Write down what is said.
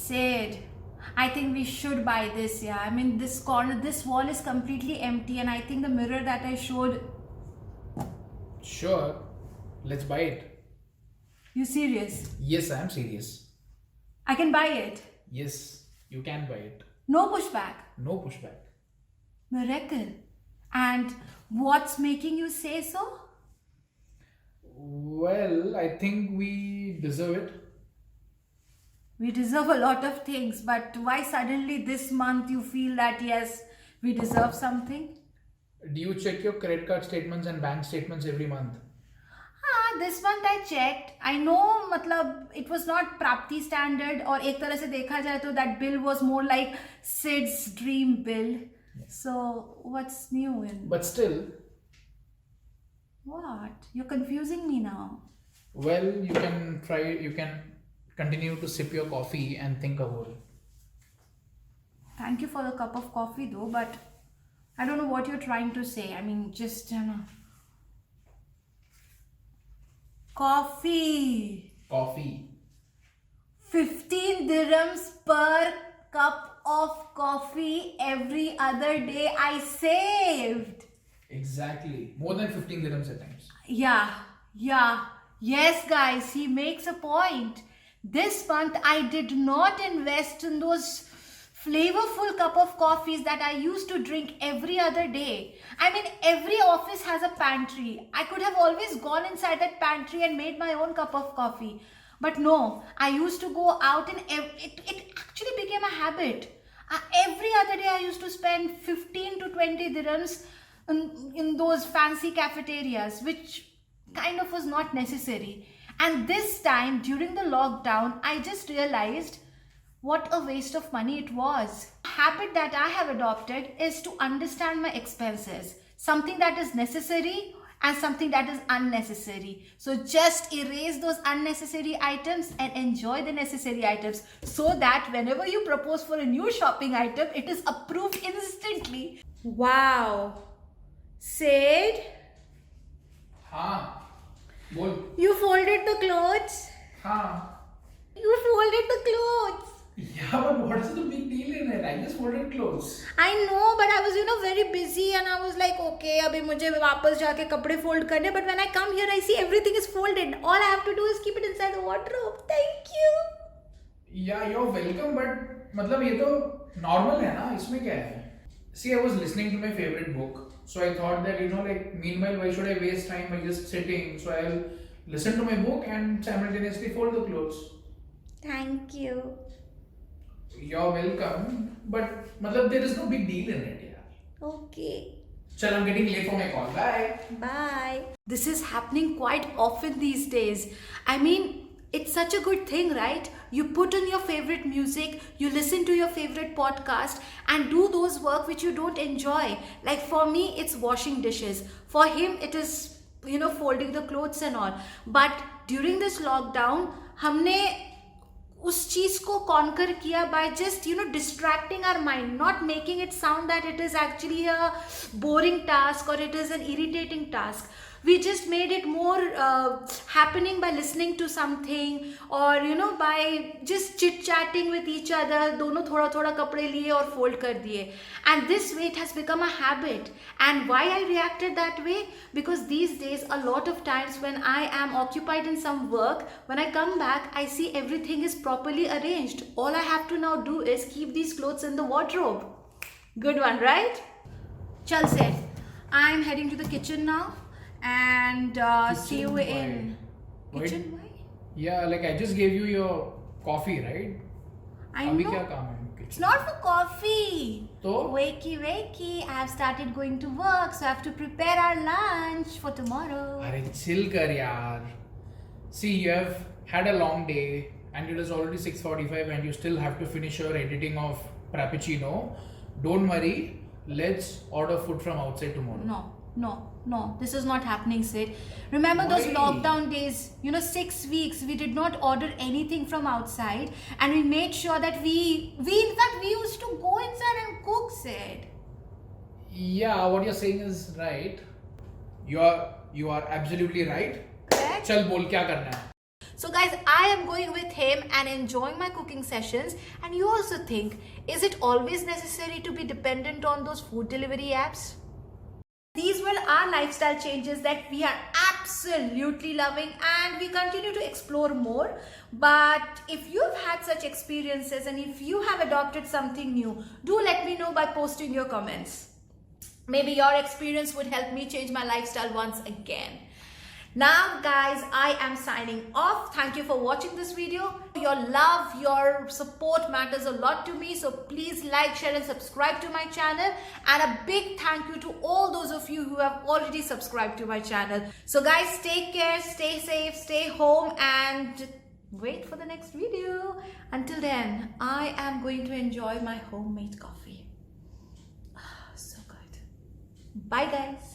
Sid, I think we should buy this, yeah. I mean, this corner, this wall is completely empty, and I think the mirror that I showed. Sure, let's buy it. You serious? Yes, I am serious. I can buy it. Yes, you can buy it. No pushback. No pushback. Miracle. And what's making you say so? Well, I think we deserve it. We deserve a lot of things, but why suddenly this month you feel that yes, we deserve something? Do you check your credit card statements and bank statements every month? This month I checked. I know, मतलब it was not Prapti standard, और एक तरह से देखा जाए तो that bill was more like Sid's dream bill. So what's new in? But still, What? You're confusing me now. well, you can continue to sip your coffee and think about it. Thank you for the cup of coffee though, but I don't know what you're trying to say. I mean, just coffee. Coffee. 15 dirhams per cup of coffee every other day I saved. Exactly. More than 15 dirhams at times. Yeah. Yes, guys, he makes a point. This month I did not invest in those flavorful cup of coffees that I used to drink every other day. I mean, every office has a pantry. I could have always gone inside that pantry and made my own cup of coffee. But no, I used to go out and it actually became a habit. Every other day I used to spend 15 to 20 dirhams in those fancy cafeterias, which kind of was not necessary. And this time during the lockdown, I just realized what a waste of money it was. A habit that I have adopted is to understand my expenses, something that is necessary and something that is unnecessary. So just erase those unnecessary items and enjoy the necessary items, so that whenever you propose for a new shopping item, it is approved instantly. Wow. Sid, हाँ. बोल. you folded the clothes? हाँ. You folded the clothes. Yeah, but what's the big deal in it? I just folded clothes. I know, but I was very busy and I was like, okay, अभी मुझे वापस जाके कपड़े fold करने. But when I come here, I see everything is folded. All I have to do is keep it inside the wardrobe. Thank you. Yeah, you're welcome, but मतलब ये तो normal है ना, इसमें क्या है? See, I was listening to my favorite book, so I thought that like meanwhile, why should I waste time by just sitting? So I'll listen to my book and simultaneously fold the clothes. Thank you. You're welcome, but मतलब there is no big deal in it, yeah. Okay. Chal, I'm getting late for my call. Bye. Bye. This is happening quite often these days. I mean, it's such a good thing, right? You put on your favorite music, you listen to your favorite podcast and do those work which you don't enjoy. Like for me, it's washing dishes. For him, it is, folding the clothes and all. But during this lockdown, हमने उस चीज को conquer किया by just distracting our mind, not making it sound that it is actually a boring task or it is an irritating task. We just made it more happening by listening to something or by just chit chatting with each other. दोनों थोड़ा थोड़ा कपड़े लिए और fold कर दिए. And this way it has become a habit. And why I reacted that way? Because these days a lot of times when I am occupied in some work, when I come back I see everything is properly arranged. All I have to now do is keep these clothes in the wardrobe. Good one, right? Chal Sid, I'm heading to the kitchen now. And see you in kitchen. Why? Yeah, like I just gave you your coffie, right? I अभी know. क्या काम है? It's not for coffee. तो? Wakey. I have started going to work, so I have to prepare our lunch for tomorrow. अरे chill कर यार. See, you have had a long day and it is already 6:45 and you still have to finish your editing of Frappuccino. Don't worry. Let's order food from outside tomorrow. No, this is not happening, Sid. Remember those Why? lockdown days, 6 weeks, we did not order anything from outside and we made sure that we in fact, we used to go inside and cook, Sid. Yeah, what you're saying is right. You are absolutely right. Correct? चल बोल क्या करना है? So guys, I am going with him and enjoying my cooking sessions. And you also think, is it always necessary to be dependent on those food delivery apps? These were our lifestyle changes that we are absolutely loving, and we continue to explore more. But if you've had such experiences and if you have adopted something new, do let me know by posting your comments. Maybe your experience would help me change my lifestyle once again. Now guys, I am signing off. Thank you for watching this video. Your love, your support matters a lot to me. So please like, share and subscribe to my channel. And a big thank you to all those of you who have already subscribed to my channel. So guys, take care, stay safe, stay home and wait for the next video. Until then, I am going to enjoy my homemade coffee. So good. Bye guys.